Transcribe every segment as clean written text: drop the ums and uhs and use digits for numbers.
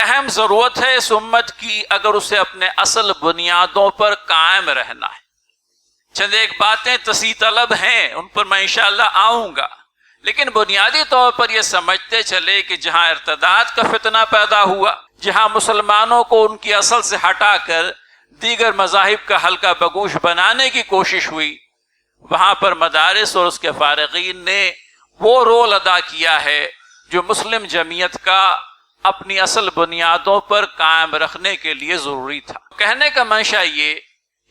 اہم ضرورت ہے اس امت کی اگر اسے اپنے اصل بنیادوں پر قائم رہنا ہے۔ چند ایک باتیں تصحیح طلب ہیں، ان پر میں انشاءاللہ آؤں گا، لیکن بنیادی طور پر یہ سمجھتے چلے کہ جہاں ارتداد کا فتنہ پیدا ہوا، جہاں مسلمانوں کو ان کی اصل سے ہٹا کر دیگر مذاہب کا حلقہ بگوش بنانے کی کوشش ہوئی، وہاں پر مدارس اور اس کے فارغین نے وہ رول ادا کیا ہے جو مسلم جمعیت کا اپنی اصل بنیادوں پر قائم رکھنے کے لیے ضروری تھا۔ کہنے کا منشا یہ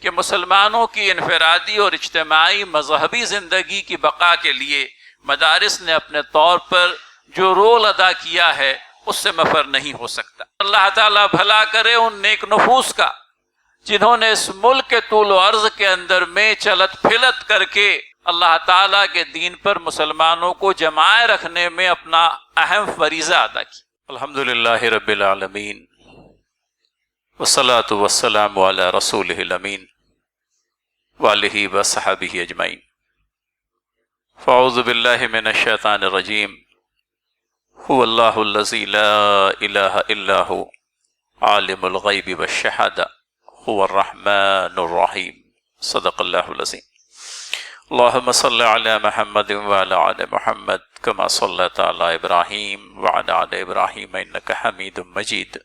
کہ مسلمانوں کی انفرادی اور اجتماعی مذہبی زندگی کی بقا کے لیے مدارس نے اپنے طور پر جو رول ادا کیا ہے اس سے مفر نہیں ہو سکتا۔ اللہ تعالیٰ بھلا کرے ان نیک نفوس کا جنہوں نے اس ملک کے طول و عرض کے اندر میں چلت پھلت کر کے اللہ تعالیٰ کے دین پر مسلمانوں کو جمائے رکھنے میں اپنا اہم فریضہ ادا کیا۔ الحمدللہ رب العالمین والصلاة والسلام علی رسولہ الامین وآلہ وصحبہ اجمعین۔ فاعوذ باللہ من الشیطان الرجیم۔ هو اللہ الذی لا الہ الا هو عالم الغیب والشہادہ هو الرحمن الرحیم۔ صدق اللہ العظیم۔ اللہم صل علی محمد وعلی آل محمد کما صلیت علی ابراہیم وعلی آل ابراہیم انک حمید مجید۔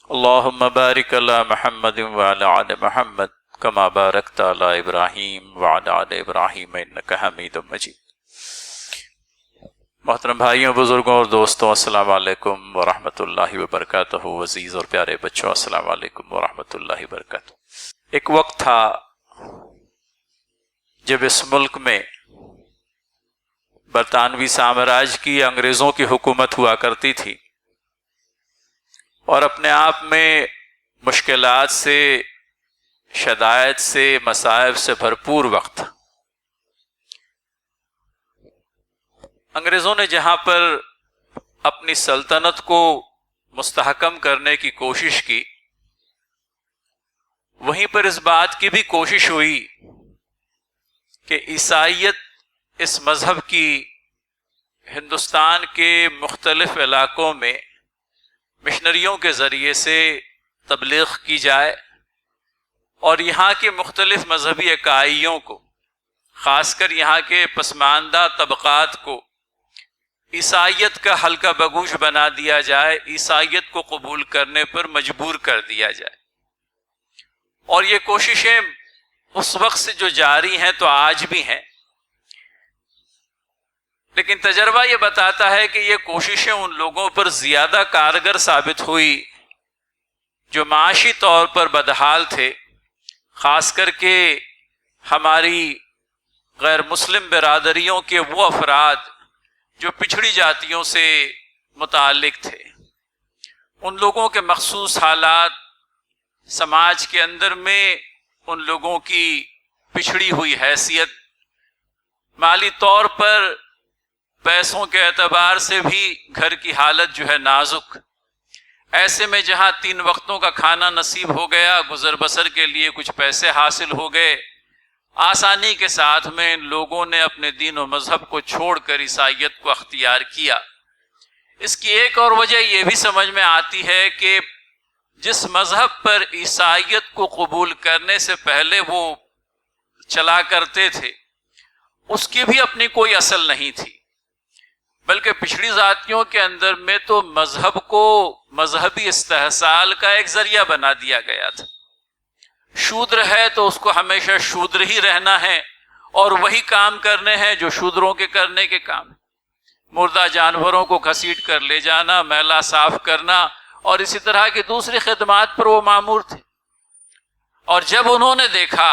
اللہم بارک علی محمد وعلی آل محمد کما بارکت علی ابراہیم وعلی آل ابراہیم انک حمید مجید۔ محترم بھائیوں، بزرگوں اور دوستوں، السلام علیکم ورحمۃ اللہ وبرکاتہ۔ عزیز اور پیارے بچوں، السلام علیکم ورحمۃ اللہ وبرکاتہ۔ ایک وقت تھا جب اس ملک میں برطانوی سامراج کی، انگریزوں کی حکومت ہوا کرتی تھی، اور اپنے آپ میں مشکلات سے، شدائد سے، مصائب سے بھرپور وقت تھا۔ انگریزوں نے جہاں پر اپنی سلطنت کو مستحکم کرنے کی کوشش کی، وہیں پر اس بات کی بھی کوشش ہوئی کہ عیسائیت اس مذہب کی ہندوستان کے مختلف علاقوں میں مشنریوں کے ذریعے سے تبلیغ کی جائے، اور یہاں کے مختلف مذہبی اکائیوں کو، خاص کر یہاں کے پسماندہ طبقات کو عیسائیت کا حلقہ بگوش بنا دیا جائے، عیسائیت کو قبول کرنے پر مجبور کر دیا جائے۔ اور یہ کوششیں اس وقت سے جو جاری ہیں تو آج بھی ہیں، لیکن تجربہ یہ بتاتا ہے کہ یہ کوششیں ان لوگوں پر زیادہ کارگر ثابت ہوئی جو معاشی طور پر بدحال تھے، خاص کر کے ہماری غیر مسلم برادریوں کے وہ افراد جو پچھڑی جاتیوں سے متعلق تھے۔ ان لوگوں کے مخصوص حالات سماج کے اندر میں، ان لوگوں کی پچھڑی ہوئی حیثیت، مالی طور پر پیسوں کے اعتبار سے بھی گھر کی حالت جو ہے نازک، ایسے میں جہاں 3 وقتوں کا کھانا نصیب ہو گیا، گزر بسر کے لیے کچھ پیسے حاصل ہو گئے، آسانی کے ساتھ میں ان لوگوں نے اپنے دین و مذہب کو چھوڑ کر عیسائیت کو اختیار کیا۔ اس کی ایک اور وجہ یہ بھی سمجھ میں آتی ہے کہ جس مذہب پر عیسائیت کو قبول کرنے سے پہلے وہ چلا کرتے تھے، اس کی بھی اپنی کوئی اصل نہیں تھی، بلکہ پچھڑی ذاتیوں کے اندر میں تو مذہب کو مذہبی استحصال کا ایک ذریعہ بنا دیا گیا تھا۔ شودر ہے تو اس کو ہمیشہ شودر ہی رہنا ہے، اور وہی کام کرنے ہیں جو شودروں کے کرنے کے کام ہیں۔ مردہ جانوروں کو گھسیٹ کر لے جانا، میلہ صاف کرنا، اور اسی طرح کی دوسری خدمات پر وہ مامور تھے۔ اور جب انہوں نے دیکھا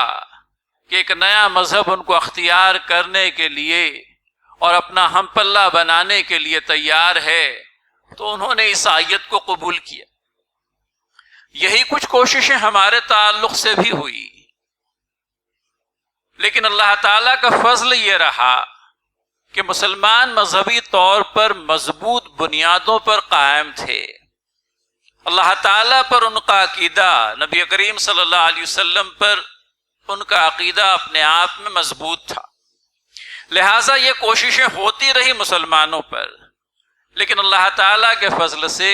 کہ ایک نیا مذہب ان کو اختیار کرنے کے لیے اور اپنا ہم پلہ بنانے کے لیے تیار ہے، تو انہوں نے عیسائیت کو قبول کیا۔ یہی کچھ کوششیں ہمارے تعلق سے بھی ہوئی، لیکن اللہ تعالیٰ کا فضل یہ رہا کہ مسلمان مذہبی طور پر مضبوط بنیادوں پر قائم تھے۔ اللہ تعالیٰ پر ان کا عقیدہ، نبی کریم صلی اللہ علیہ وسلم پر ان کا عقیدہ اپنے آپ میں مضبوط تھا، لہٰذا یہ کوششیں ہوتی رہی مسلمانوں پر، لیکن اللہ تعالیٰ کے فضل سے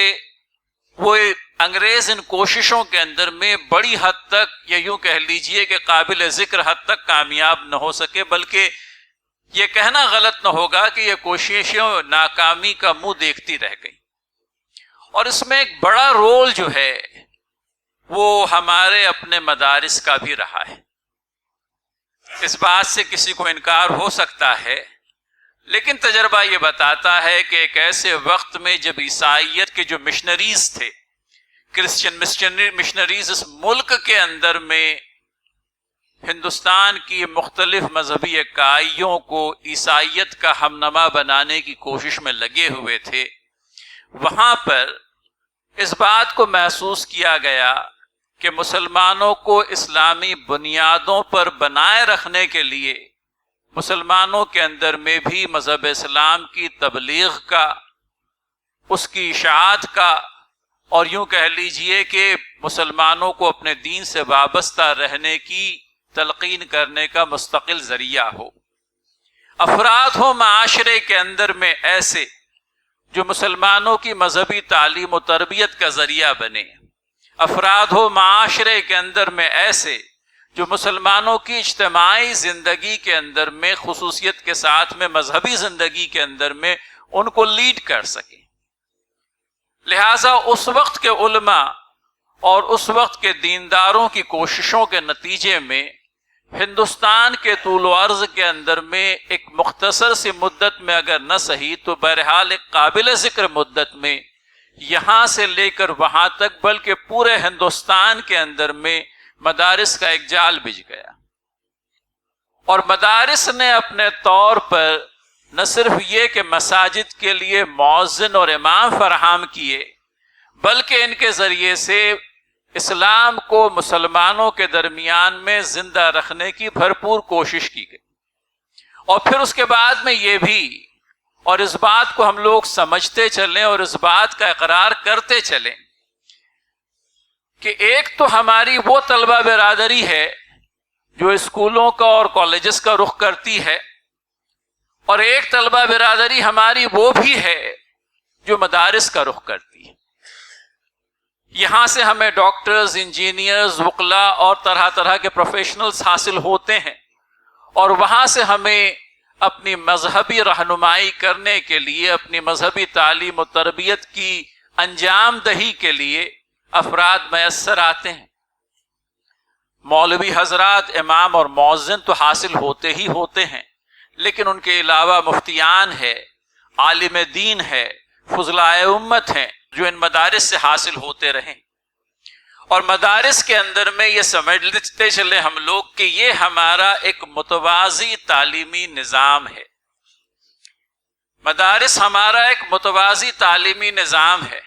وہ انگریز ان کوششوں کے اندر میں بڑی حد تک، یا یوں کہہ لیجئے کہ قابل ذکر حد تک کامیاب نہ ہو سکے، بلکہ یہ کہنا غلط نہ ہوگا کہ یہ کوششیں ناکامی کا منہ دیکھتی رہ گئی. اور اس میں ایک بڑا رول جو ہے وہ ہمارے اپنے مدارس کا بھی رہا ہے. اس بات سے کسی کو انکار ہو سکتا ہے، لیکن تجربہ یہ بتاتا ہے کہ ایک ایسے وقت میں جب عیسائیت کے جو مشنریز تھے، کرسچن مشنریز، اس ملک کے اندر میں ہندوستان کی مختلف مذہبی اکائیوں کو عیسائیت کا ہمنما بنانے کی کوشش میں لگے ہوئے تھے، وہاں پر اس بات کو محسوس کیا گیا کہ مسلمانوں کو اسلامی بنیادوں پر بنائے رکھنے کے لیے مسلمانوں کے اندر میں بھی مذہب اسلام کی تبلیغ کا، اس کی اشاعت کا، اور یوں کہہ لیجئے کہ مسلمانوں کو اپنے دین سے وابستہ رہنے کی تلقین کرنے کا مستقل ذریعہ ہو. افراد ہو معاشرے کے اندر میں ایسے جو مسلمانوں کی مذہبی تعلیم و تربیت کا ذریعہ بنے، افراد ہو معاشرے کے اندر میں ایسے جو مسلمانوں کی اجتماعی زندگی کے اندر میں، خصوصیت کے ساتھ میں مذہبی زندگی کے اندر میں ان کو لیڈ کر سکیں. لہٰذا اس وقت کے علماء اور اس وقت کے دینداروں کی کوششوں کے نتیجے میں ہندوستان کے طول و عرض کے اندر میں ایک مختصر سی مدت میں، اگر نہ صحیح تو بہرحال ایک قابل ذکر مدت میں، یہاں سے لے کر وہاں تک بلکہ پورے ہندوستان کے اندر میں مدارس کا ایک جال بچھ گیا. اور مدارس نے اپنے طور پر نہ صرف یہ کہ مساجد کے لیے مؤذن اور امام فراہم کیے، بلکہ ان کے ذریعے سے اسلام کو مسلمانوں کے درمیان میں زندہ رکھنے کی بھرپور کوشش کی گئی. اور پھر اس کے بعد میں یہ بھی، اور اس بات کو ہم لوگ سمجھتے چلیں اور اس بات کا اقرار کرتے چلیں کہ ایک تو ہماری وہ طلبہ برادری ہے جو اسکولوں کا اور کالجز کا رخ کرتی ہے، اور ایک طلبہ برادری ہماری وہ بھی ہے جو مدارس کا رخ کرتی ہے. یہاں سے ہمیں ڈاکٹرز، انجینئرز، وکلاء اور طرح طرح کے پروفیشنلز حاصل ہوتے ہیں، اور وہاں سے ہمیں اپنی مذہبی رہنمائی کرنے کے لیے، اپنی مذہبی تعلیم و تربیت کی انجام دہی کے لیے افراد میسر آتے ہیں. مولوی حضرات، امام اور مؤذن تو حاصل ہوتے ہی ہوتے ہیں، لیکن ان کے علاوہ مفتیان ہے، عالم دین ہے، فضلائے امت ہیں جو ان مدارس سے حاصل ہوتے رہیں. اور مدارس کے اندر میں یہ سمجھتے چلے ہم لوگ کہ یہ ہمارا ایک متوازی تعلیمی نظام ہے. مدارس ہمارا ایک متوازی تعلیمی نظام ہے،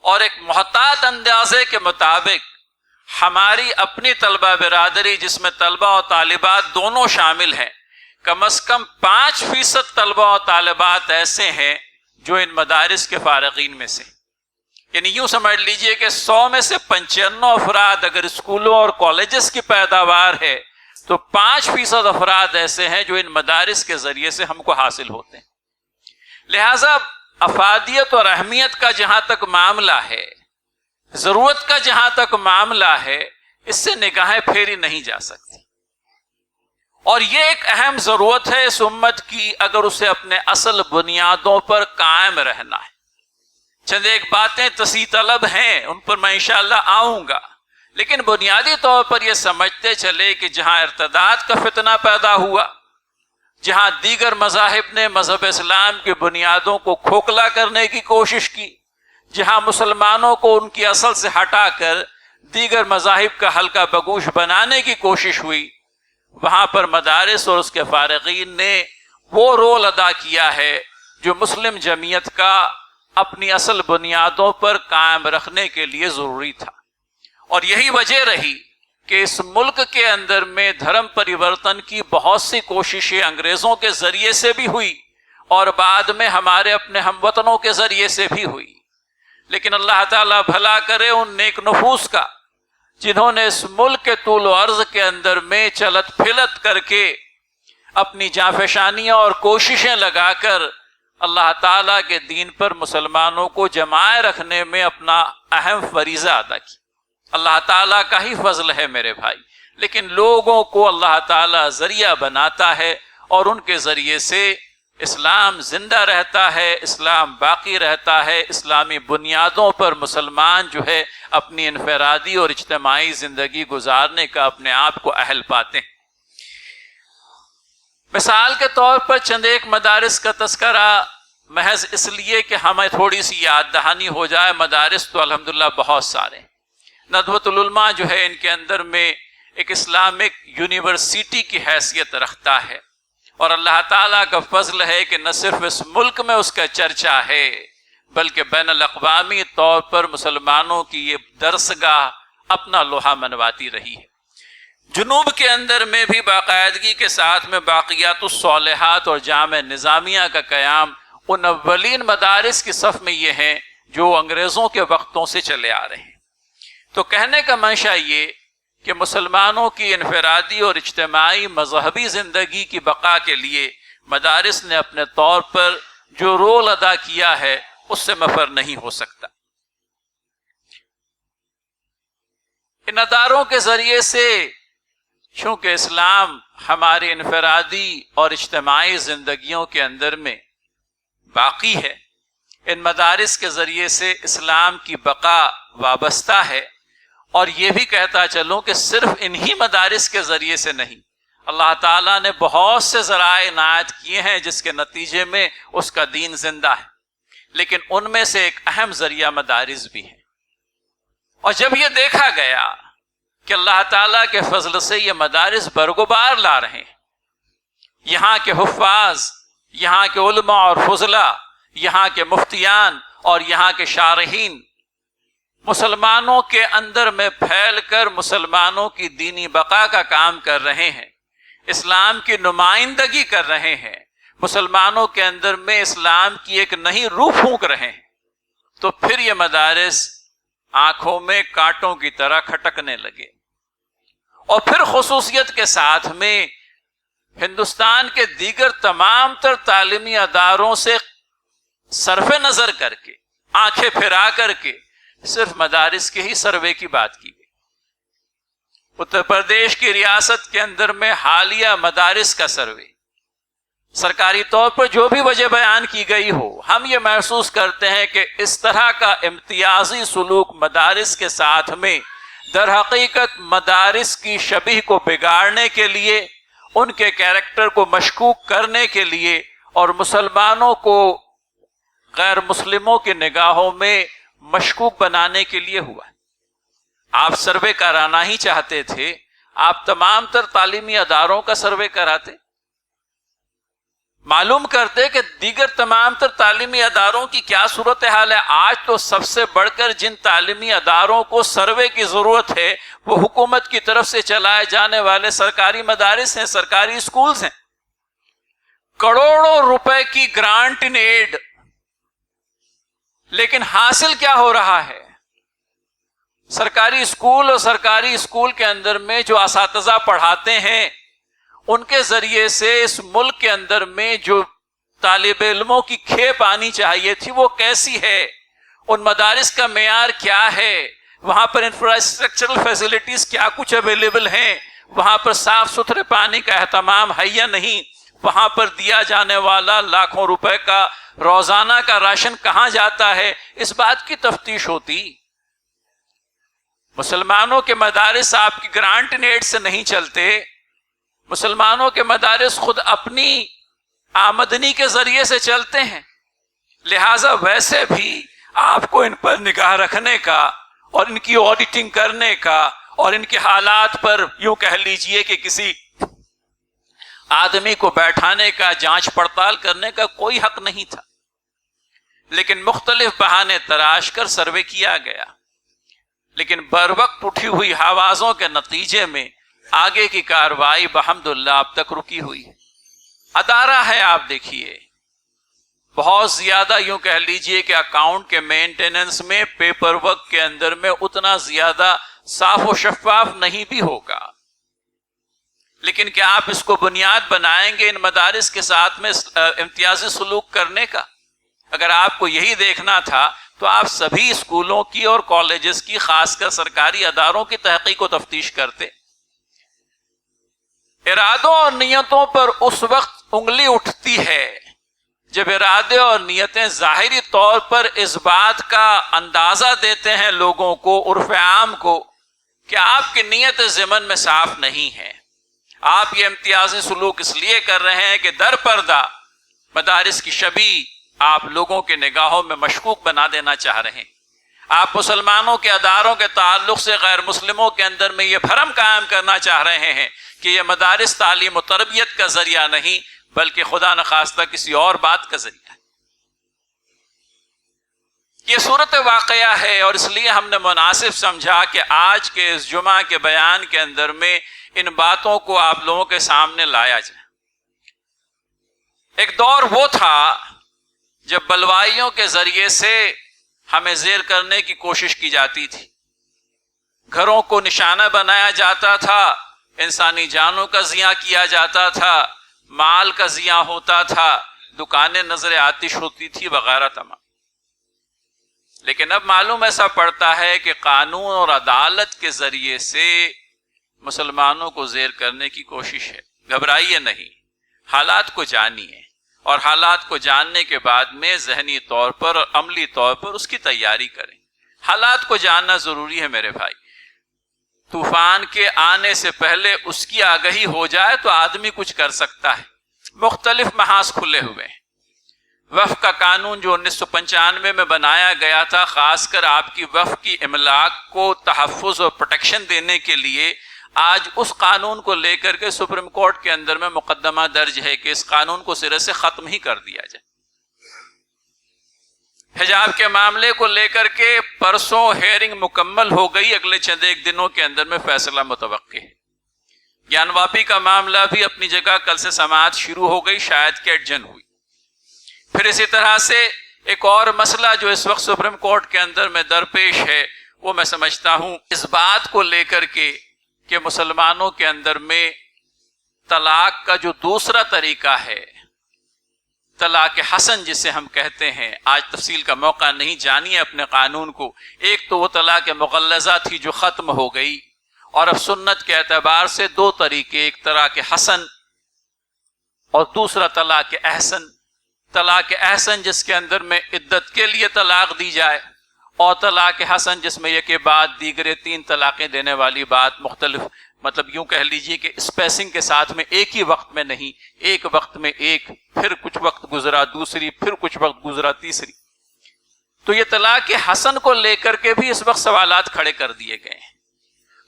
اور ایک محتاط اندازے کے مطابق ہماری اپنی طلبہ برادری، جس میں طلبہ اور طالبات دونوں شامل ہیں، کم از کم 5% طلبہ اور طالبات ایسے ہیں جو ان مدارس کے فارغین میں سے، یعنی یوں سمجھ لیجئے کہ 100 میں سے 95 افراد اگر اسکولوں اور کالجز کی پیداوار ہے تو 5% افراد ایسے ہیں جو ان مدارس کے ذریعے سے ہم کو حاصل ہوتے ہیں. لہذا افادیت اور اہمیت کا جہاں تک معاملہ ہے، ضرورت کا جہاں تک معاملہ ہے، اس سے نگاہیں پھیری نہیں جا سکتی. اور یہ ایک اہم ضرورت ہے اس امت کی اگر اسے اپنے اصل بنیادوں پر قائم رہنا ہے. چند ایک باتیں تصحیح طلب ہیں، ان پر میں انشاءاللہ آؤں گا، لیکن بنیادی طور پر یہ سمجھتے چلے کہ جہاں ارتداد کا فتنہ پیدا ہوا، جہاں دیگر مذاہب نے مذہب اسلام کی بنیادوں کو کھوکھلا کرنے کی کوشش کی، جہاں مسلمانوں کو ان کی اصل سے ہٹا کر دیگر مذاہب کا حلقہ بگوش بنانے کی کوشش ہوئی، وہاں پر مدارس اور اس کے فارغین نے وہ رول ادا کیا ہے جو مسلم جمعیت کا اپنی اصل بنیادوں پر قائم رکھنے کے لیے ضروری تھا. اور یہی وجہ رہی کہ اس ملک کے اندر میں دھرم پریورتن کی بہت سی کوششیں انگریزوں کے ذریعے سے بھی ہوئی اور بعد میں ہمارے اپنے ہم وطنوں کے ذریعے سے بھی ہوئی، لیکن اللہ تعالیٰ بھلا کرے ان نیک نفوس کا جنہوں نے اس ملک کے طول و عرض کے اندر میں چلت پھلت کر کے اپنی جانفشانیاں اور کوششیں لگا کر اللہ تعالیٰ کے دین پر مسلمانوں کو جمائے رکھنے میں اپنا اہم فریضہ ادا کی۔ اللہ تعالیٰ کا ہی فضل ہے میرے بھائی، لیکن لوگوں کو اللہ تعالیٰ ذریعہ بناتا ہے اور ان کے ذریعے سے اسلام زندہ رہتا ہے، اسلام باقی رہتا ہے، اسلامی بنیادوں پر مسلمان جو ہے اپنی انفرادی اور اجتماعی زندگی گزارنے کا اپنے آپ کو اہل پاتے ہیں۔ مثال کے طور پر چند ایک مدارس کا تذکرہ محض اس لیے کہ ہمیں تھوڑی سی یاد دہانی ہو جائے۔ مدارس تو الحمدللہ بہت سارے ہیں۔ ندوۃ العلماء جو ہے ان کے اندر میں ایک اسلامک یونیورسٹی کی حیثیت رکھتا ہے، اور اللہ تعالیٰ کا فضل ہے کہ نہ صرف اس ملک میں اس کا چرچا ہے بلکہ بین الاقوامی طور پر مسلمانوں کی یہ درسگاہ اپنا لوہا منواتی رہی ہے۔ جنوب کے اندر میں بھی باقاعدگی کے ساتھ میں باقیات الصالحات اور جامع نظامیہ کا قیام ان اولین مدارس کی صف میں یہ ہیں جو انگریزوں کے وقتوں سے چلے آ رہے ہیں۔ تو کہنے کا منشا یہ کہ مسلمانوں کی انفرادی اور اجتماعی مذہبی زندگی کی بقا کے لیے مدارس نے اپنے طور پر جو رول ادا کیا ہے اس سے مفر نہیں ہو سکتا۔ ان اداروں کے ذریعے سے چونکہ اسلام ہماری انفرادی اور اجتماعی زندگیوں کے اندر میں باقی ہے، ان مدارس کے ذریعے سے اسلام کی بقا وابستہ ہے۔ اور یہ بھی کہتا چلوں کہ صرف انہی مدارس کے ذریعے سے نہیں، اللہ تعالیٰ نے بہت سے ذرائع عنایت کیے ہیں جس کے نتیجے میں اس کا دین زندہ ہے، لیکن ان میں سے ایک اہم ذریعہ مدارس بھی ہیں۔ اور جب یہ دیکھا گیا کہ اللہ تعالیٰ کے فضل سے یہ مدارس برگبار لا رہے ہیں، یہاں کے حفاظ، یہاں کے علماء اور فضلاء، یہاں کے مفتیان اور یہاں کے شارحین مسلمانوں کے اندر میں پھیل کر مسلمانوں کی دینی بقا کا کام کر رہے ہیں، اسلام کی نمائندگی کر رہے ہیں، مسلمانوں کے اندر میں اسلام کی ایک نئی روح پھونک رہے ہیں، تو پھر یہ مدارس آنکھوں میں کانٹوں کی طرح کھٹکنے لگے۔ اور پھر خصوصیت کے ساتھ میں ہندوستان کے دیگر تمام تر تعلیمی اداروں سے صرف نظر کر کے، آنکھیں پھرا کر کے صرف مدارس کے ہی سروے کی بات کی گئی۔ اتر پردیش کی ریاست کے اندر میں حالیہ مدارس کا سروے، سرکاری طور پر جو بھی وجہ بیان کی گئی ہو، ہم یہ محسوس کرتے ہیں کہ اس طرح کا امتیازی سلوک مدارس کے ساتھ میں در حقیقت مدارس کی شبیہ کو بگاڑنے کے لیے، ان کے کیریکٹر کو مشکوک کرنے کے لیے اور مسلمانوں کو غیر مسلموں کی نگاہوں میں مشکوک بنانے کے لیے ہوا۔ آپ سروے کرانا ہی چاہتے تھے، آپ تمام تر تعلیمی اداروں کا سروے کراتے، معلوم کرتے کہ دیگر تمام تر تعلیمی اداروں کی کیا صورتحال ہے۔ آج تو سب سے بڑھ کر جن تعلیمی اداروں کو سروے کی ضرورت ہے وہ حکومت کی طرف سے چلائے جانے والے سرکاری مدارس ہیں، سرکاری اسکولز ہیں۔ کروڑوں روپے کی گرانٹ ان ایڈ، لیکن حاصل کیا ہو رہا ہے؟ سرکاری اسکول اور سرکاری اسکول کے اندر میں جو اساتذہ پڑھاتے ہیں ان کے ذریعے سے اس ملک کے اندر میں جو طالب علموں کی کھیپ آنی چاہیے تھی وہ کیسی ہے؟ ان مدارس کا معیار کیا ہے؟ وہاں پر انفراسٹرکچرل فیسلٹیز کیا کچھ اویلیبل ہیں؟ وہاں پر صاف ستھرے پانی کا اہتمام ہے یا نہیں؟ وہاں پر دیا جانے والا لاکھوں روپے کا روزانہ کا راشن کہاں جاتا ہے؟ اس بات کی تفتیش ہوتی۔ مسلمانوں کے مدارس آپ کی گرانٹ نیڈ سے نہیں چلتے، مسلمانوں کے مدارس خود اپنی آمدنی کے ذریعے سے چلتے ہیں، لہذا ویسے بھی آپ کو ان پر نگاہ رکھنے کا اور ان کی آڈیٹنگ کرنے کا اور ان کے حالات پر یوں کہہ لیجئے کہ کسی آدمی کو بیٹھانے کا، جانچ پڑتال کرنے کا کوئی حق نہیں تھا، لیکن مختلف بہانے تراش کر سروے کیا گیا، لیکن بروقت اٹھی ہوئی آوازوں کے نتیجے میں آگے کی کارروائی بحمداللہ اب تک رکی ہوئی ہے۔ ادارہ ہے، آپ دیکھیے بہت زیادہ یوں کہہ لیجئے کہ اکاؤنٹ کے مینٹیننس میں، پیپر ورک کے اندر میں اتنا زیادہ صاف و شفاف نہیں بھی ہوگا، لیکن کیا آپ اس کو بنیاد بنائیں گے ان مدارس کے ساتھ میں امتیازی سلوک کرنے کا؟ اگر آپ کو یہی دیکھنا تھا تو آپ سبھی اسکولوں کی اور کالجز کی، خاص کر سرکاری اداروں کی تحقیق و تفتیش کرتے۔ ارادوں اور نیتوں پر اس وقت انگلی اٹھتی ہے جب ارادے اور نیتیں ظاہری طور پر اس بات کا اندازہ دیتے ہیں لوگوں کو، عرف عام کو، کہ آپ کی نیت ضمن میں صاف نہیں ہے۔ آپ یہ امتیازی سلوک اس لیے کر رہے ہیں کہ در پردہ مدارس کی شبیہ آپ لوگوں کے نگاہوں میں مشکوک بنا دینا چاہ رہے ہیں۔ آپ مسلمانوں کے اداروں کے تعلق سے غیر مسلموں کے اندر میں یہ بھرم قائم کرنا چاہ رہے ہیں کہ یہ مدارس تعلیم و تربیت کا ذریعہ نہیں بلکہ خدا نخواستہ کسی اور بات کا ذریعہ ہے۔ یہ صورت واقعہ ہے، اور اس لیے ہم نے مناسب سمجھا کہ آج کے اس جمعہ کے بیان کے اندر میں ان باتوں کو آپ لوگوں کے سامنے لایا جائے۔ ایک دور وہ تھا جب بلوائیوں کے ذریعے سے ہمیں زیر کرنے کی کوشش کی جاتی تھی، گھروں کو نشانہ بنایا جاتا تھا، انسانی جانوں کا ضیاع کیا جاتا تھا، مال کا ضیاع ہوتا تھا، دکانیں نظر آتش ہوتی تھی وغیرہ تمام۔ لیکن اب معلوم ایسا پڑتا ہے کہ قانون اور عدالت کے ذریعے سے مسلمانوں کو زیر کرنے کی کوشش ہے۔ گھبرائیے نہیں، حالات کو جانیے، اور حالات کو جاننے کے بعد میں ذہنی طور پر اور عملی طور پر اس کی تیاری کریں۔ حالات کو جاننا ضروری ہے میرے بھائی۔ طوفان کے آنے سے پہلے اس کی آگہی ہو جائے تو آدمی کچھ کر سکتا ہے۔ مختلف محاذ کھلے ہوئے ہیں۔ وقف کا قانون جو 1995 میں بنایا گیا تھا، خاص کر آپ کی وقف کی املاک کو تحفظ اور پروٹیکشن دینے کے لیے، آج اس قانون کو لے کر کے سپریم کورٹ کے اندر میں مقدمہ درج ہے کہ اس قانون کو سرے سے ختم ہی کر دیا جائے۔ حجاب کے معاملے کو لے کر کے پرسوں ہیئرنگ مکمل ہو گئی، اگلے چند ایک دنوں کے اندر میں فیصلہ متوقع ہے۔ گیان واپی کا معاملہ بھی اپنی جگہ کل سے سماعت شروع ہو گئی، شاید کہ ایڈجن ہوئی۔ پھر اسی طرح سے ایک اور مسئلہ جو اس وقت سپریم کورٹ کے اندر میں درپیش ہے، وہ میں سمجھتا ہوں اس بات کو لے کر کے کہ مسلمانوں کے اندر میں طلاق کا جو دوسرا طریقہ ہے، طلاق حسن جسے ہم کہتے ہیں، آج تفصیل کا موقع نہیں، جانیے اپنے قانون کو۔ ایک تو وہ طلاق مغلظہ تھی جو ختم ہو گئی، اور اب سنت کے اعتبار سے دو طریقے، ایک طلاق حسن اور دوسرا طلاق احسن۔ طلاق احسن جس کے اندر میں عدت کے لیے طلاق دی جائے، اور طلاق حسن جس میں ایک کے بعد دیگرے 3 طلاقیں دینے والی بات، مختلف مطلب یوں کہہ لیجئے کہ اسپیسنگ کے ساتھ میں، ایک ہی وقت میں نہیں، ایک وقت میں ایک، پھر کچھ وقت گزرا دوسری، پھر کچھ وقت گزرا تیسری۔ تو یہ طلاق حسن کو لے کر کے بھی اس وقت سوالات کھڑے کر دیے گئے ہیں۔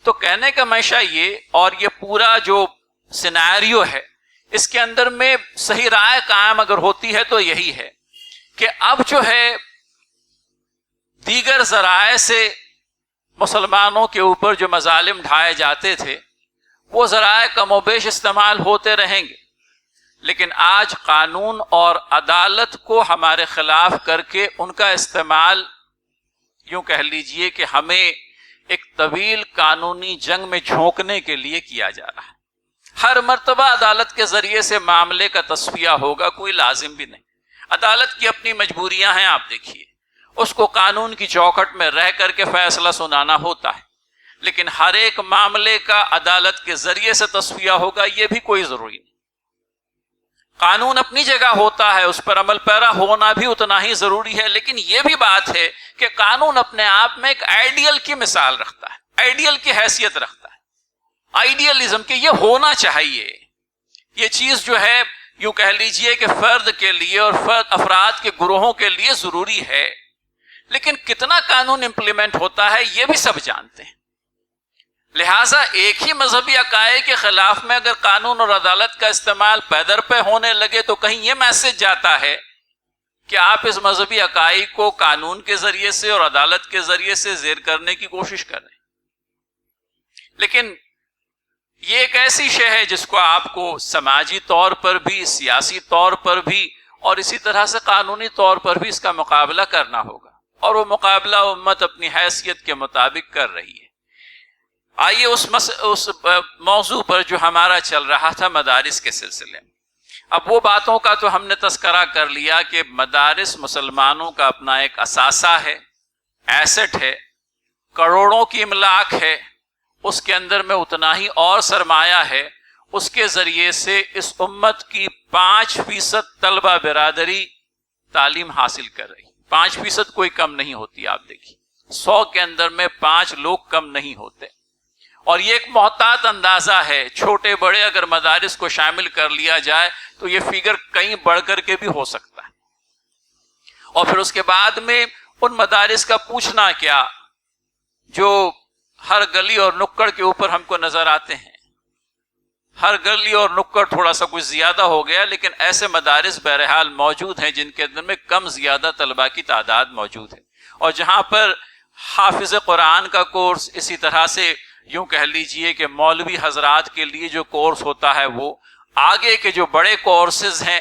تو کہنے کا منشا یہ، اور یہ پورا جو سینیریو ہے، اس کے اندر میں صحیح رائے قائم اگر ہوتی ہے تو یہی ہے کہ اب جو ہے دیگر ذرائع سے مسلمانوں کے اوپر جو مظالم ڈھائے جاتے تھے، وہ ذرائع کم و بیش استعمال ہوتے رہیں گے، لیکن آج قانون اور عدالت کو ہمارے خلاف کر کے ان کا استعمال یوں کہہ لیجئے کہ ہمیں ایک طویل قانونی جنگ میں جھونکنے کے لیے کیا جا رہا ہے۔ ہر مرتبہ عدالت کے ذریعے سے معاملے کا تصفیہ ہوگا، کوئی لازم بھی نہیں۔ عدالت کی اپنی مجبوریاں ہیں، آپ دیکھیے، اس کو قانون کی چوکھٹ میں رہ کر کے فیصلہ سنانا ہوتا ہے، لیکن ہر ایک معاملے کا عدالت کے ذریعے سے تصفیہ ہوگا یہ بھی کوئی ضروری نہیں۔ قانون اپنی جگہ ہوتا ہے، اس پر عمل پیرا ہونا بھی اتنا ہی ضروری ہے، لیکن یہ بھی بات ہے کہ قانون اپنے آپ میں ایک آئیڈیل کی مثال رکھتا ہے، آئیڈیل کی حیثیت رکھتا ہے، آئیڈیلزم کہ یہ ہونا چاہیے، یہ چیز جو ہے یوں کہہ لیجئے کہ فرد کے لیے اور افراد کے گروہوں کے لیے ضروری ہے، لیکن کتنا قانون امپلیمنٹ ہوتا ہے یہ بھی سب جانتے ہیں۔ لہٰذا ایک ہی مذہبی عقائد کے خلاف میں اگر قانون اور عدالت کا استعمال پیدر پہ ہونے لگے تو کہیں یہ میسج جاتا ہے کہ آپ اس مذہبی عقائد کو قانون کے ذریعے سے اور عدالت کے ذریعے سے زیر کرنے کی کوشش کر رہے ہیں۔ لیکن یہ ایک ایسی شے ہے جس کو آپ کو سماجی طور پر بھی، سیاسی طور پر بھی، اور اسی طرح سے قانونی طور پر بھی اس کا مقابلہ کرنا ہوگا، اور وہ مقابلہ امت اپنی حیثیت کے مطابق کر رہی ہے۔ آئیے اس موضوع پر جو ہمارا چل رہا تھا مدارس کے سلسلے میں، اب وہ باتوں کا تو ہم نے تذکرہ کر لیا کہ مدارس مسلمانوں کا اپنا ایک اثاثہ ہے، ایسٹ ہے، کروڑوں کی املاک ہے، اس کے اندر میں اتنا ہی اور سرمایہ ہے، اس کے ذریعے سے اس امت کی 5% طلبہ برادری تعلیم حاصل کر رہی۔ 5% کوئی کم نہیں ہوتی، آپ دیکھیے 100 کے اندر میں 5 لوگ کم نہیں ہوتے، اور یہ ایک محتاط اندازہ ہے، چھوٹے بڑے اگر مدارس کو شامل کر لیا جائے تو یہ فگر کہیں بڑھ کر کے بھی ہو سکتا ہے۔ اور پھر اس کے بعد میں ان مدارس کا پوچھنا کیا جو ہر گلی اور نکڑ کے اوپر ہم کو نظر آتے ہیں۔ ہر گلی اور نکڑ تھوڑا سا کچھ زیادہ ہو گیا، لیکن ایسے مدارس بہرحال موجود ہیں جن کے اندر میں کم زیادہ طلباء کی تعداد موجود ہے، اور جہاں پر حافظ قرآن کا کورس، اسی طرح سے یوں کہہ لیجئے کہ مولوی حضرات کے لیے جو کورس ہوتا ہے، وہ آگے کے جو بڑے کورسز ہیں،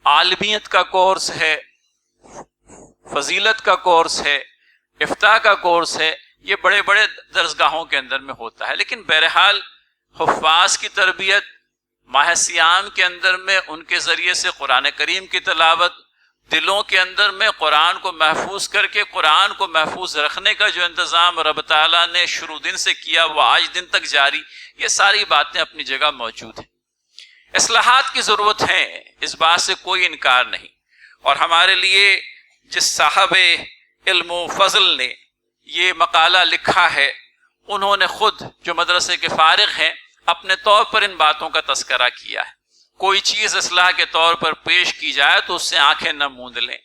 عالمیت کا کورس ہے، فضیلت کا کورس ہے، افتاء کا کورس ہے، یہ بڑے بڑے درسگاہوں کے اندر میں ہوتا ہے۔ لیکن بہرحال حفاظ کی تربیت، ماہ صیام کے اندر میں ان کے ذریعے سے قرآن کریم کی تلاوت، دلوں کے اندر میں قرآن کو محفوظ کر کے قرآن کو محفوظ رکھنے کا جو انتظام رب تعالیٰ نے شروع دن سے کیا وہ آج دن تک جاری، یہ ساری باتیں اپنی جگہ موجود ہیں۔ اصلاحات کی ضرورت ہے، اس بات سے کوئی انکار نہیں، اور ہمارے لیے جس صاحب علم و فضل نے یہ مقالہ لکھا ہے، انہوں نے خود جو مدرسے کے فارغ ہیں اپنے طور پر ان باتوں کا تذکرہ کیا ہے۔ کوئی چیز اصلاح کے طور پر پیش کی جائے تو اس سے آنکھیں نہ موند لیں،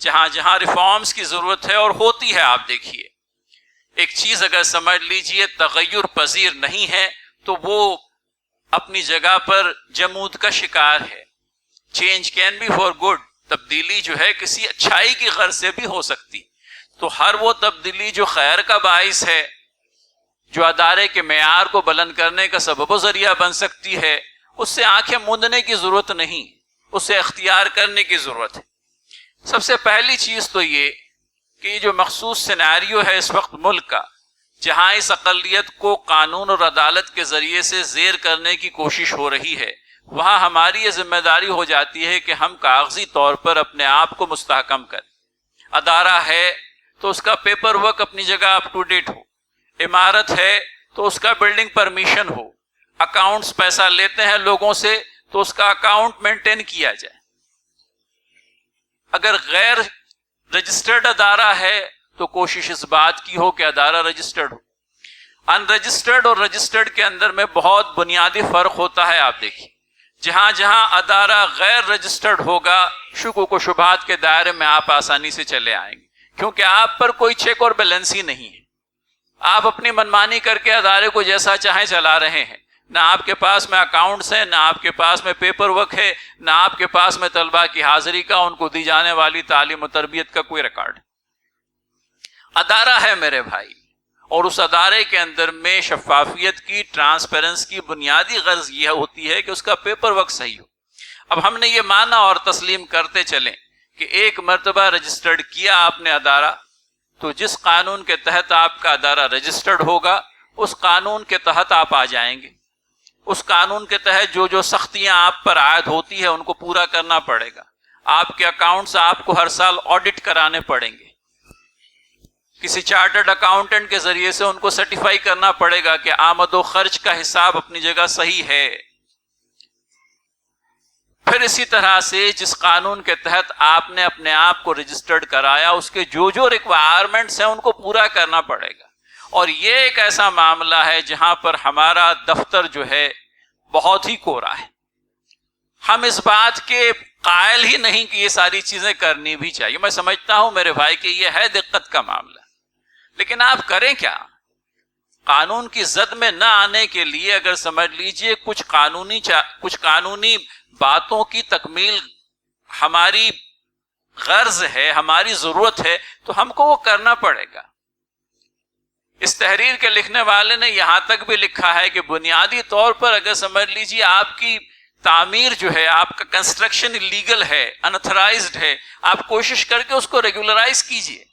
جہاں جہاں ریفارمز کی ضرورت ہے اور ہوتی ہے۔ آپ دیکھیے ایک چیز اگر سمجھ لیجئے تغیر پذیر نہیں ہے تو وہ اپنی جگہ پر جمود کا شکار ہے۔ Change can be for good, تبدیلی جو ہے کسی اچھائی کی غرض سے بھی ہو سکتی، تو ہر وہ تبدیلی جو خیر کا باعث ہے، جو ادارے کے معیار کو بلند کرنے کا سبب و ذریعہ بن سکتی ہے، اس سے آنکھیں موندنے کی ضرورت نہیں، اسے اختیار کرنے کی ضرورت ہے۔ سب سے پہلی چیز تو یہ کہ یہ جو مخصوص سینیریو ہے اس وقت ملک کا، جہاں اس اقلیت کو قانون اور عدالت کے ذریعے سے زیر کرنے کی کوشش ہو رہی ہے، وہاں ہماری یہ ذمہ داری ہو جاتی ہے کہ ہم کاغذی طور پر اپنے آپ کو مستحکم کریں۔ ادارہ ہے تو اس کا پیپر ورک اپنی جگہ اپ ٹو ڈیٹ ہو، عمارت ہے تو اس کا بلڈنگ پرمیشن ہو، اکاؤنٹس پیسہ لیتے ہیں لوگوں سے تو اس کا اکاؤنٹ مینٹین کیا جائے۔ اگر غیر رجسٹرڈ ادارہ ہے تو کوشش اس بات کی ہو کہ ادارہ رجسٹرڈ ہو۔ ان رجسٹرڈ اور رجسٹرڈ کے اندر میں بہت بنیادی فرق ہوتا ہے۔ آپ دیکھیے جہاں جہاں ادارہ غیر رجسٹرڈ ہوگا، شکوک و شبہات کے دائرے میں آپ آسانی سے چلے آئیں گے، کیونکہ آپ پر کوئی چیک اور بیلنس ہی نہیں ہے۔ آپ اپنی منمانی کر کے ادارے کو جیسا چاہیں چلا رہے ہیں، نہ آپ کے پاس میں اکاؤنٹس ہیں، نہ آپ کے پاس میں پیپر ورک ہے، نہ آپ کے پاس میں طلباء کی حاضری کا، ان کو دی جانے والی تعلیم و تربیت کا کوئی ریکارڈ۔ ادارہ ہے میرے بھائی، اور اس ادارے کے اندر میں شفافیت کی، ٹرانسپیرنس کی بنیادی غرض یہ ہوتی ہے کہ اس کا پیپر ورک صحیح ہو۔ اب ہم نے یہ مانا اور تسلیم کرتے چلیں کہ ایک مرتبہ رجسٹرڈ کیا آپ نے ادارہ، تو جس قانون کے تحت آپ کا ادارہ رجسٹرڈ ہوگا اس قانون کے تحت آپ آ جائیں گے۔ اس قانون کے تحت جو جو سختیاں آپ پر عائد ہوتی ہے ان کو پورا کرنا پڑے گا۔ آپ کے اکاؤنٹس آپ کو ہر سال آڈٹ کرانے پڑیں گے، کسی چارٹرڈ اکاؤنٹنٹ کے ذریعے سے ان کو سرٹیفائی کرنا پڑے گا کہ آمد و خرچ کا حساب اپنی جگہ صحیح ہے۔ پھر اسی طرح سے جس قانون کے تحت آپ نے اپنے آپ کو رجسٹرڈ کرایا، اس کے جو جو ریکوائرمنٹس ہیں ان کو پورا کرنا پڑے گا۔ اور یہ ایک ایسا معاملہ ہے جہاں پر ہمارا دفتر جو ہے بہت ہی کوڑا ہے۔ ہم اس بات کے قائل ہی نہیں کہ یہ ساری چیزیں کرنی بھی چاہیے۔ میں سمجھتا ہوں میرے بھائی کہ یہ ہے دقت کا معاملہ، لیکن آپ کریں کیا؟ قانون کی زد میں نہ آنے کے لیے اگر سمجھ لیجئے کچھ قانونی باتوں کی تکمیل ہماری غرض ہے، ہماری ضرورت ہے، تو ہم کو وہ کرنا پڑے گا۔ اس تحریر کے لکھنے والے نے یہاں تک بھی لکھا ہے کہ بنیادی طور پر اگر سمجھ لیجئے آپ کی تعمیر جو ہے، آپ کا کنسٹرکشن لیگل ہے، انتھرائزڈ ہے، آپ کوشش کر کے اس کو ریگولرائز کیجئے،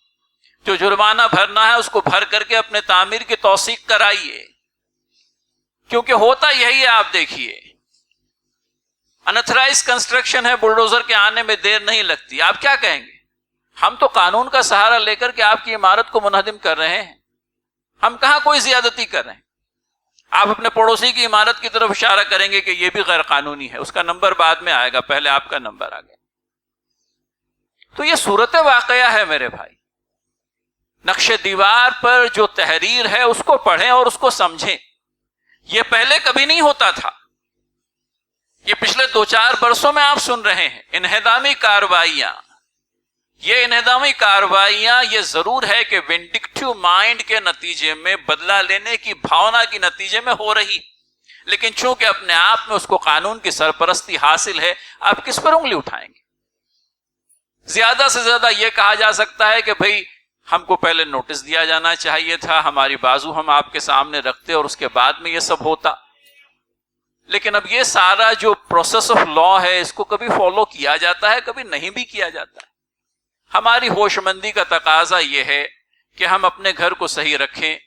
جو جرمانہ بھرنا ہے اس کو بھر کر کے اپنے تعمیر کی توثیق کرائیے، کیونکہ ہوتا یہی ہے۔ آپ دیکھیے انتھرائز کنسٹرکشن ہے، بلڈوزر کے آنے میں دیر نہیں لگتی، آپ کیا کہیں گے؟ ہم تو قانون کا سہارا لے کر کے آپ کی عمارت کو منہدم کر رہے ہیں، ہم کہاں کوئی زیادتی کر رہے ہیں؟ آپ اپنے پڑوسی کی عمارت کی طرف اشارہ کریں گے کہ یہ بھی غیر قانونی ہے، اس کا نمبر بعد میں آئے گا، پہلے آپ کا نمبر آ گیا۔ تو یہ صورت واقعہ ہے میرے بھائی۔ نقش دیوار پر جو تحریر ہے اس کو پڑھیں اور اس کو سمجھیں۔ یہ پہلے کبھی نہیں ہوتا تھا، یہ پچھلے 2-4 برسوں میں آپ سن رہے ہیں انہدامی کارروائیاں۔ یہ انہدامی کارروائیاں یہ ضرور ہے کہ وینڈکٹیو مائنڈ کے نتیجے میں، بدلہ لینے کی بھاونا کے نتیجے میں ہو رہی، لیکن چونکہ اپنے آپ میں اس کو قانون کی سرپرستی حاصل ہے، آپ کس پر انگلی اٹھائیں گے؟ زیادہ سے زیادہ یہ کہا جا سکتا ہے کہ بھئی ہم کو پہلے نوٹس دیا جانا چاہیے تھا، ہماری بازو ہم آپ کے سامنے رکھتے اور اس کے بعد میں یہ سب ہوتا۔ لیکن اب یہ سارا جو پروسیس آف لا ہے اس کو کبھی فالو کیا جاتا ہے، کبھی نہیں بھی کیا جاتا ہے۔ ہماری ہوش مندی کا تقاضا یہ ہے کہ ہم اپنے گھر کو صحیح رکھیں،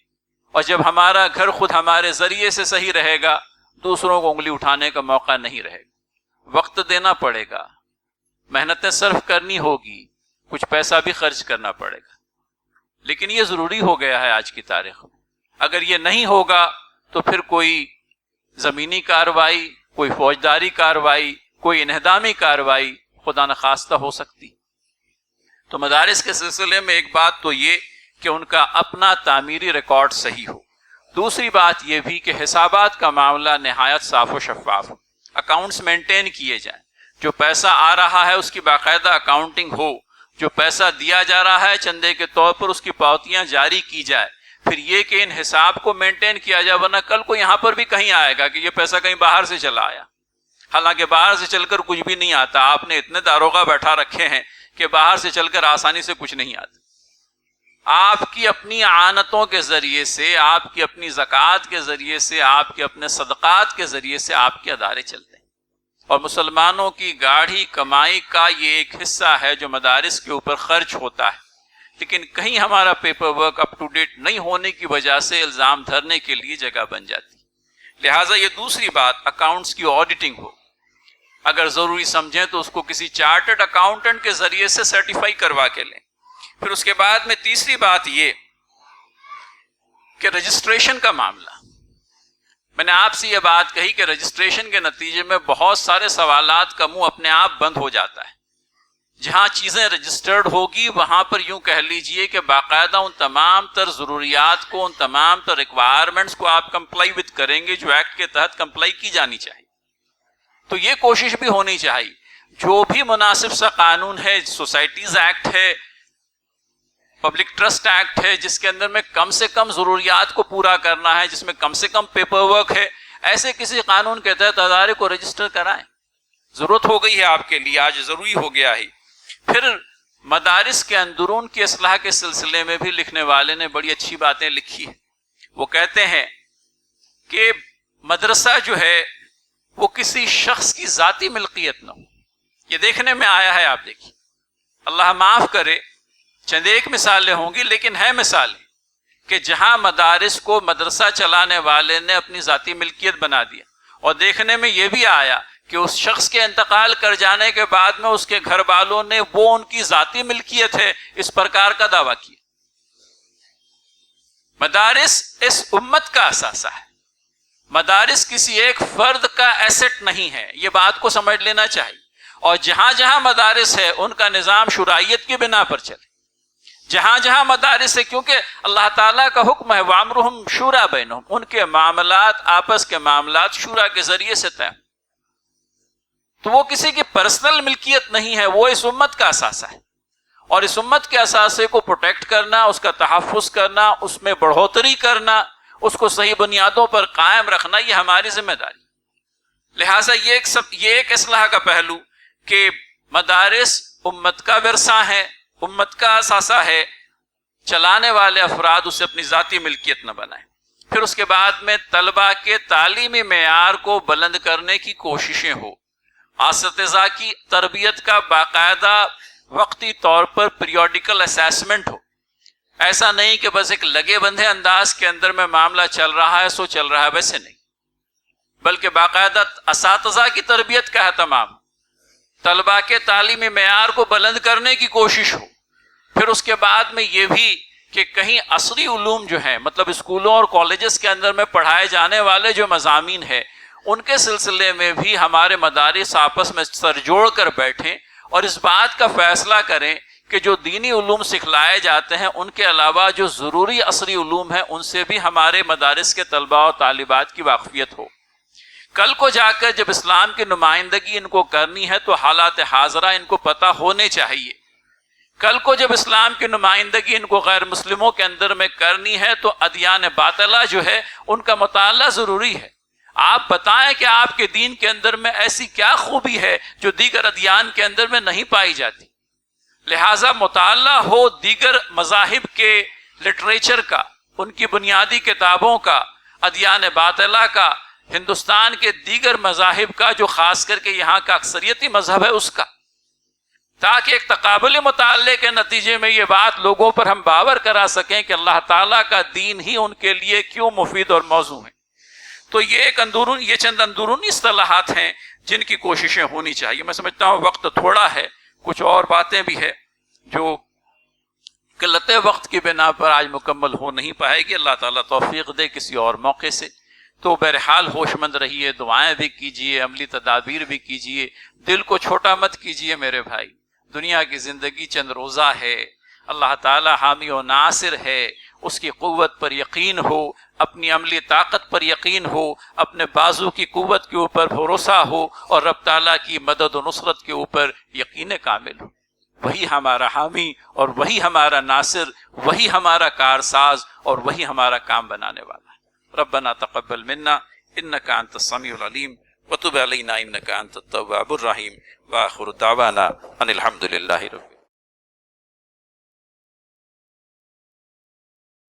اور جب ہمارا گھر خود ہمارے ذریعے سے صحیح رہے گا، دوسروں کو انگلی اٹھانے کا موقع نہیں رہے گا۔ وقت دینا پڑے گا، محنتیں صرف کرنی ہوگی، کچھ پیسہ بھی خرچ کرنا پڑے گا، لیکن یہ ضروری ہو گیا ہے آج کی تاریخ میں۔ اگر یہ نہیں ہوگا تو پھر کوئی زمینی کارروائی، کوئی فوجداری کارروائی، کوئی انہدامی کارروائی خدا نخواستہ ہو سکتی۔ تو مدارس کے سلسلے میں ایک بات تو یہ کہ ان کا اپنا تعمیری ریکارڈ صحیح ہو، دوسری بات یہ بھی کہ حسابات کا معاملہ نہایت صاف و شفاف ہو، اکاؤنٹس مینٹین کیے جائیں، جو پیسہ آ رہا ہے اس کی باقاعدہ اکاؤنٹنگ ہو، جو پیسہ دیا جا رہا ہے چندے کے طور پر اس کی پاوتیاں جاری کی جائے، پھر یہ کہ ان حساب کو مینٹین کیا جائے، ورنہ کل کو یہاں پر بھی کہیں آئے گا کہ یہ پیسہ کہیں باہر سے چلا آیا، حالانکہ باہر سے چل کر کچھ بھی نہیں آتا۔ آپ نے اتنے داروغہ بیٹھا رکھے ہیں کہ باہر سے چل کر آسانی سے کچھ نہیں آتا۔ آپ کی اپنی اعانتوں کے ذریعے سے، آپ کی اپنی زکوٰۃ کے ذریعے سے، آپ کے اپنے صدقات کے ذریعے سے آپ کے ادارے چلتے ہیں، اور مسلمانوں کی گاڑھی کمائی کا یہ ایک حصہ ہے جو مدارس کے اوپر خرچ ہوتا ہے، لیکن کہیں ہمارا paper work up to date نہیں ہونے کی وجہ سے الزام دھرنے کے لیے جگہ بن جاتی۔ لہٰذا یہ دوسری بات، اکاؤنٹس کی آڈیٹنگ ہو، اگر ضروری سمجھیں تو اس کو کسی چارٹرڈ اکاؤنٹنٹ کے ذریعے سے سرٹیفائی کروا کے لیں۔ پھر اس کے بعد میں تیسری بات یہ کہ رجسٹریشن کا معاملہ، میں نے آپ سے یہ بات کہی کہ رجسٹریشن کے نتیجے میں بہت سارے سوالات کا منہ اپنے آپ بند ہو جاتا ہے۔ جہاں چیزیں رجسٹرڈ ہوگی وہاں پر یوں کہہ لیجئے کہ باقاعدہ ان تمام تر ضروریات کو، ان تمام تر ریکوائرمنٹس کو آپ کمپلائی وتھ کریں گے جو ایکٹ کے تحت کمپلائی کی جانی چاہیے۔ تو یہ کوشش بھی ہونی چاہیے، جو بھی مناسب سا قانون ہے، سوسائٹیز ایکٹ ہے، پبلک ٹرسٹ ایکٹ ہے، جس کے اندر میں کم سے کم ضروریات کو پورا کرنا ہے، جس میں کم سے کم پیپر ورک ہے، ایسے کسی قانون کے تحت ادارے کو رجسٹر کرائیں۔ ضرورت ہو گئی ہے آپ کے لیے، آج ضروری ہو گیا ہے۔ پھر مدارس کے اندرون کی اصلاح کے سلسلے میں بھی لکھنے والے نے بڑی اچھی باتیں لکھی ہیں۔ وہ کہتے ہیں کہ مدرسہ جو ہے وہ کسی شخص کی ذاتی ملکیت نہ ہو۔ یہ دیکھنے میں آیا ہے، آپ دیکھیے، اللہ معاف کرے چند ایک مثالیں ہوں گی، لیکن ہے مثالیں کہ جہاں مدارس کو مدرسہ چلانے والے نے اپنی ذاتی ملکیت بنا دیا، اور دیکھنے میں یہ بھی آیا کہ اس شخص کے انتقال کر جانے کے بعد میں اس کے گھر والوں نے وہ ان کی ذاتی ملکیت ہے اس پرکار کا دعویٰ کیا۔ مدارس اس امت کا اثاثہ ہے، مدارس کسی ایک فرد کا ایسٹ نہیں ہے، یہ بات کو سمجھ لینا چاہیے۔ اور جہاں جہاں مدارس ہے ان کا نظام شرعیت کی بنا پر چلے، جہاں جہاں مدارس ہے، کیونکہ اللہ تعالیٰ کا حکم ہے وَأَمْرُهُمْ شُورَىٰ بَيْنَهُمْ، ان کے معاملات، آپس کے معاملات شورا کے ذریعے سے طے۔ تو وہ کسی کی پرسنل ملکیت نہیں ہے، وہ اس امت کا اثاثہ ہے، اور اس امت کے اثاثے کو پروٹیکٹ کرنا، اس کا تحفظ کرنا، اس میں بڑھوتری کرنا، اس کو صحیح بنیادوں پر قائم رکھنا، یہ ہماری ذمہ داری۔ لہٰذا یہ ایک اصلاح کا پہلو کہ مدارس امت کا ورثہ ہے، امت کا اثاثہ ہے، چلانے والے افراد اسے اپنی ذاتی ملکیت نہ بنائیں۔ پھر اس کے بعد میں طلبہ کے تعلیمی معیار کو بلند کرنے کی کوششیں ہو، اساتذہ کی تربیت کا باقاعدہ وقتی طور پر پیریوڈیکل اسیسمنٹ ہو، ایسا نہیں کہ بس ایک لگے بندھے انداز کے اندر میں معاملہ چل رہا ہے سو چل رہا ہے، ویسے نہیں۔ بلکہ باقاعدہ اساتذہ کی تربیت کا اہتمام، طلباء کے تعلیمی معیار کو بلند کرنے کی کوشش ہو. پھر اس کے بعد میں یہ بھی کہ کہیں عصری علوم جو ہیں، مطلب اسکولوں اور کالجز کے اندر میں پڑھائے جانے والے جو مضامین ہیں، ان کے سلسلے میں بھی ہمارے مدارس آپس میں سر جوڑ کر بیٹھیں اور اس بات کا فیصلہ کریں کہ جو دینی علوم سکھلائے جاتے ہیں ان کے علاوہ جو ضروری عصری علوم ہیں ان سے بھی ہمارے مدارس کے طلباء اور طالبات کی واقفیت ہو. کل کو جا کر جب اسلام کی نمائندگی ان کو کرنی ہے تو حالات حاضرہ ان کو پتہ ہونے چاہیے. کل کو جب اسلام کی نمائندگی ان کو غیر مسلموں کے اندر میں کرنی ہے تو ادیان باطلہ جو ہے ان کا مطالعہ ضروری ہے. آپ بتائیں کہ آپ کے دین کے اندر میں ایسی کیا خوبی ہے جو دیگر ادیان کے اندر میں نہیں پائی جاتی. لہٰذا مطالعہ ہو دیگر مذاہب کے لٹریچر کا، ان کی بنیادی کتابوں کا، ادیان باطلہ کا، ہندوستان کے دیگر مذاہب کا جو خاص کر کے یہاں کا اکثریتی مذہب ہے اس کا، تاکہ ایک تقابلی مطالعے کے نتیجے میں یہ بات لوگوں پر ہم باور کرا سکیں کہ اللہ تعالیٰ کا دین ہی ان کے لیے کیوں مفید اور موزوں ہے. تو یہ چند اندرونی اصطلاحات ہیں جن کی کوششیں ہونی چاہیے. میں سمجھتا ہوں وقت تھوڑا ہے، کچھ اور باتیں بھی ہے جو قلت وقت کی بنا پر آج مکمل ہو نہیں پائے گی. اللہ تعالیٰ توفیق دے کسی اور موقع سے. تو بہرحال ہوش مند رہیے، دعائیں بھی کیجیے، عملی تدابیر بھی کیجیے، دل کو چھوٹا مت کیجیے میرے بھائی. دنیا کی زندگی چند روزہ ہے، اللہ تعالیٰ حامی و ناصر ہے، اس کی قوت پر یقین ہو، اپنی عملی طاقت پر یقین ہو، اپنے بازو کی قوت کے اوپر بھروسہ ہو اور رب تعالیٰ کی مدد و نصرت کے اوپر یقین کامل ہو. وہی ہمارا حامی اور وہی ہمارا ناصر، وہی ہمارا کارساز اور وہی ہمارا کام بنانے والا ہے. ربنا تقبل منا انك انت السميع العليم وتب علينا انك انت التواب الرحيم واخر دعوانا ان الحمد لله رب